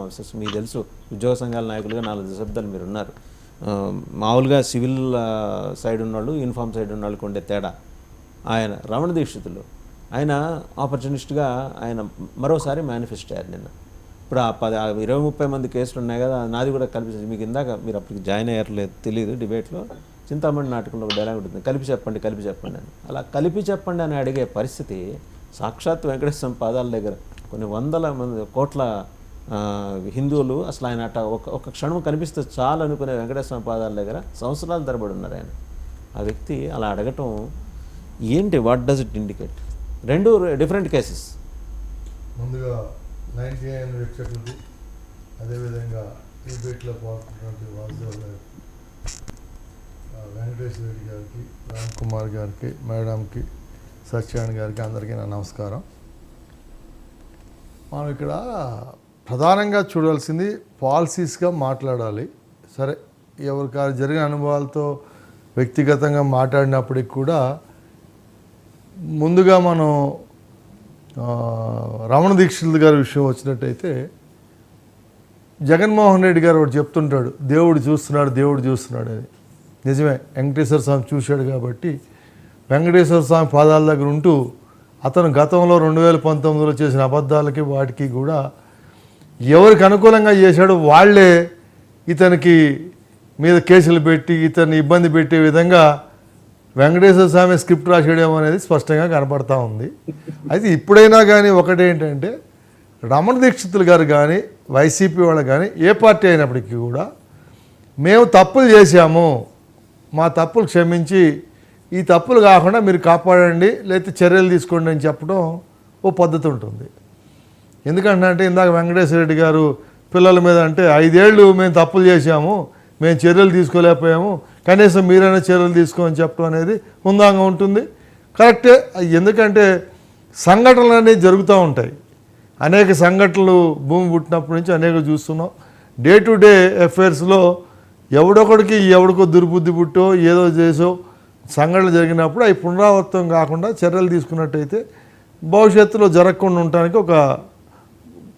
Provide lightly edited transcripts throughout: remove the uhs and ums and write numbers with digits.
Officers. మీకు తెలుసు, ఉద్యోగ సంఘాల నాయకులుగా 4 దశాబ్దాలు మీరు ఉన్నారు. మామూలుగా సివిల్ సైడ్ ఉన్నవాళ్ళు, యూనిఫామ్ సైడ్ ఉన్నవాళ్ళకి ఉండే తేడా. ఆయన రమణ దీక్షితులు, ఆయన ఆపర్చునిస్ట్గా ఆయన మరోసారి మేనిఫెస్ట్ అయ్యారు నిన్న. ఇప్పుడు ఆ 20-30 మంది కేసులు ఉన్నాయి కదా, నాది కూడా కల్పించండి. మీకు ఇందాక మీరు అప్పటికి జాయిన్ అయ్యారు లేదు తెలియదు, డిబేట్లో చింతామణి నాటకంలో ఒక డైలాగ్ ఉంటుంది, కలిపి చెప్పండి అని. అలా కలిపి చెప్పండి అని అడిగే పరిస్థితి సాక్షాత్ వెంకటేశ్వర పాదాల దగ్గర కొన్ని వందల మంది కోట్ల హిందువులు అసలు ఆయన అట్ట ఒక క్షణం కనిపిస్తే చాలు అనుకునే వెంకటేశ్వర పాదాల దగ్గర సంవత్సరాల తరబడి ఉన్నారు ఆయన. ఆ వ్యక్తి అలా అడగటం ఏంటి? What does it indicate? 2 different cases. ముందుగా 99 వీక్షకులకు, అదేవిధంగా డిబేట్లో పాల్గొన్నటువంటి వాసుదేవ్ గారికి, వెంకటేశ్వర రెడ్డి గారికి, రామ్ కుమార్ గారికి, మేడంకి, సత్యాన్ గారికి అందరికీ నా నమస్కారం. మనం ఇక్కడ ప్రధానంగా చూడాల్సింది పాలసీస్గా మాట్లాడాలి. సరే, ఎవరికారు జరిగిన అనుభవాలతో వ్యక్తిగతంగా మాట్లాడినప్పటికి కూడా ముందుగా మనం రమణ దీక్షితులు గారి విషయం వచ్చినట్టయితే, జగన్మోహన్ రెడ్డి గారు ఒకటి చెప్తుంటాడు, దేవుడు చూస్తున్నాడు అని. నిజమే, వెంకటేశ్వర స్వామి చూశాడు కాబట్టి వెంకటేశ్వర స్వామి పాదాల దగ్గర ఉంటూ అతను గతంలో 2019లో చేసిన అబద్ధాలకి వాటికి కూడా ఎవరికి అనుకూలంగా చేశాడో వాళ్ళే ఇతనికి మీద కేసులు పెట్టి ఇతన్ని ఇబ్బంది పెట్టే విధంగా వెంకటేశ్వర స్వామి స్క్రిప్ట్ రాసేయడం అనేది స్పష్టంగా కనపడతా ఉంది. అయితే ఇప్పుడైనా కానీ ఒకటేంటంటే, రమణ దీక్షితులు గారు కానీ వైసీపీ వాళ్ళు కానీ ఏ పార్టీ అయినప్పటికీ కూడా మేము తప్పులు చేశాము, మా తప్పులు క్షమించి ఈ తప్పులు కాకుండా మీరు కాపాడండి, లేకపోతే చర్యలు తీసుకోండి అని చెప్పడం ఓ పద్ధతి ఉంటుంది. ఎందుకంటే ఇందాక వెంకటేశ్వర రెడ్డి గారు పిల్లల మీద అంటే 5 ఏళ్ళు మేము తప్పులు చేశాము, మేము చర్యలు తీసుకోలేకపోయాము, కనీసం మీరైనా చర్యలు తీసుకోమని చెప్పడం అనేది హుందాగా ఉంటుంది. కరెక్టే. ఎందుకంటే సంఘటనలు అనేవి జరుగుతూ ఉంటాయి. అనేక సంఘటనలు భూమి పుట్టినప్పటి నుంచి అనేక చూస్తున్నాం. డే టు డే అఫైర్స్లో ఎవడికో దుర్బుద్ధి పుట్టో ఏదో చేసో సంఘటనలు జరిగినప్పుడు అవి పునరావృతం కాకుండా చర్యలు తీసుకున్నట్టయితే భవిష్యత్తులో జరగకుండా ఉండటానికి ఒక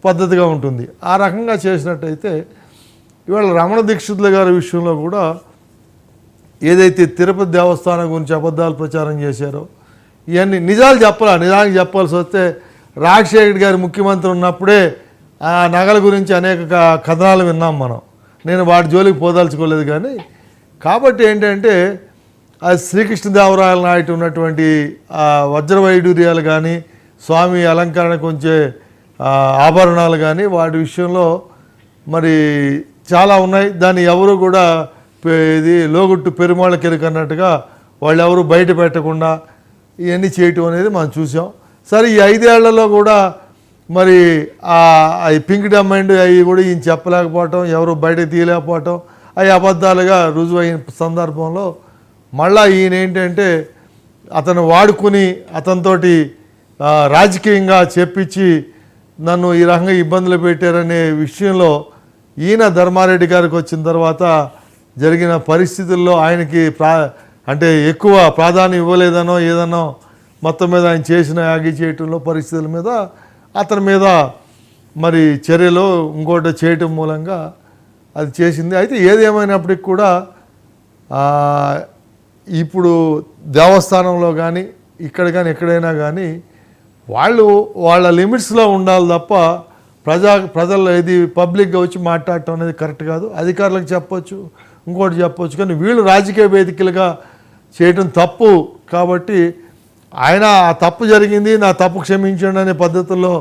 పద్ధతిగా ఉంటుంది. ఆ రకంగా చేసినట్టయితే ఇవాళ రమణ దీక్షితుల గారి విషయంలో కూడా ఏదైతే తిరుపతి దేవస్థానం గురించి అబద్ధాలు ప్రచారం చేశారో ఇవన్నీ నిజానికి చెప్పాల్సి వస్తే రాజశేఖర్ గారు ముఖ్యమంత్రి ఉన్నప్పుడే ఆ నగల గురించి అనేక కథనాలు విన్నాం మనం. నేను వాటి జోలికి పోదలుచుకోలేదు కానీ, కాబట్టి ఏంటంటే అది శ్రీకృష్ణదేవరాయల నాయుడు ఉన్నటువంటి వజ్రవైడూర్యాలు కానీ, స్వామి అలంకరణ కొంచెం ఆభరణాలు కానీ వాటి విషయంలో మరి చాలా ఉన్నాయి. దాన్ని ఎవరు కూడా ఇది లోగుట్టు పెరుమాళ్ళ కెరుకన్నట్టుగా వాళ్ళు ఎవరు బయట పెట్టకుండా ఇవన్నీ చేయటం అనేది మనం చూసాం. సరే, ఈ 5 ఏళ్లలో కూడా మరి పింక్ డైమండ్ అవి కూడా ఈయన చెప్పలేకపోవటం, ఎవరు బయటకు తీయలేకపోవటం, అవి అబద్ధాలుగా రుజువైన సందర్భంలో మళ్ళా ఈయన ఏంటంటే అతను వాడుకుని అతనితోటి రాజకీయంగా చెప్పించి నన్ను ఈ రకంగా ఇబ్బందులు పెట్టారనే విషయంలో ఈయన ధర్మారెడ్డి గారికి వచ్చిన తర్వాత జరిగిన పరిస్థితుల్లో ఆయనకి అంటే ఎక్కువ ప్రాధాన్యం ఇవ్వలేదనో ఏదనో మొత్తం మీద ఆయన చేసిన యాగి చేయటంలో పరిస్థితుల మీద అతని మీద మరి చర్యలు ఇంకోటి చేయటం మూలంగా అది చేసింది. అయితే ఏదేమైనప్పటికి కూడా ఇప్పుడు దేవస్థానంలో కానీ ఇక్కడ కానీ ఎక్కడైనా కానీ వాళ్ళ లిమిట్స్లో ఉండాలి తప్ప ప్రజలు ఇది పబ్లిక్గా వచ్చి మాట్లాడటం అనేది కరెక్ట్ కాదు. అధికారులకు చెప్పొచ్చు, ఇంకోటి చెప్పొచ్చు, కానీ వీళ్ళు రాజకీయ వేదికలుగా చేయటం తప్పు. కాబట్టి ఆయన ఆ తప్పు జరిగింది, నా తప్పు క్షమించండి అనే పద్ధతుల్లో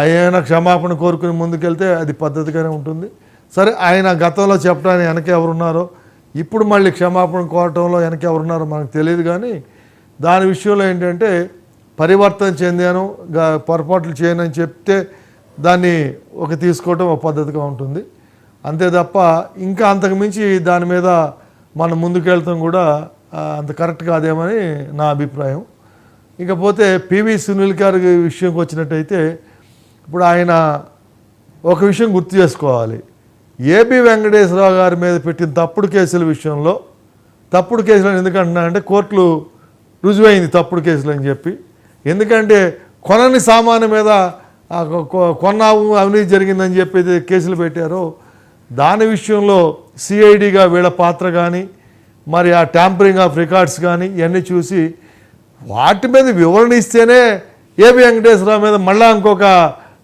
ఆయన క్షమాపణ కోరుకుని ముందుకెళ్తే అది పద్ధతిగానే ఉంటుంది. సరే, ఆయన గతంలో చెప్పడానికి వెనక ఎవరున్నారో, ఇప్పుడు మళ్ళీ క్షమాపణ కోరటంలో వెనక ఎవరున్నారో మనకు తెలియదు. కానీ దాని విషయంలో ఏంటంటే పరివర్తన చెందాను, పొరపాట్లు చేయనని చెప్తే దాన్ని తీసుకోవటం ఒక పద్ధతిగా ఉంటుంది. అంతే తప్ప ఇంకా అంతకుమించి దాని మీద మనం ముందుకెళ్తాం కూడా అంత కరెక్ట్ కాదేమని నా అభిప్రాయం. ఇకపోతే పివి సునీల్ గారి విషయంకి వచ్చినట్టయితే ఇప్పుడు ఆయన ఒక విషయం గుర్తు చేసుకోవాలి. ఏబి వెంకటేశ్వరరావు గారి మీద పెట్టిన తప్పుడు కేసుల విషయంలో, తప్పుడు కేసులను ఎందుకంటున్నానంటే కోర్టులు రుజువైంది తప్పుడు కేసులు అని చెప్పి. ఎందుకంటే కొనని సామాను మీద కొన్నావు అవినీతి జరిగిందని చెప్పి కేసులు పెట్టారో దాని విషయంలో సిఐడిగా వీళ్ళ పాత్ర కానీ మరి ఆ ట్యాంపరింగ్ ఆఫ్ రికార్డ్స్ కానీ ఇవన్నీ చూసి వాటి మీద వివరణ ఇస్తేనే ఏబి వెంకటేశ్వరరావు మీద మళ్ళా ఇంకొక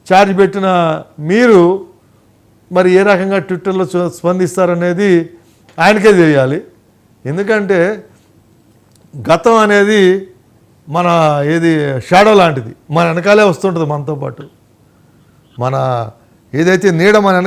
ఛార్జ్ పెట్టిన మీరు మరి ఏ రకంగా ట్విట్టర్లో స్పందిస్తారనేది ఆయనకే తెలియాలి. ఎందుకంటే గతం అనేది మన షాడో లాంటిది, మన వెనకాలే వస్తుంటుంది మనతో పాటు. మన ఏదైతే నీడ మన వెనక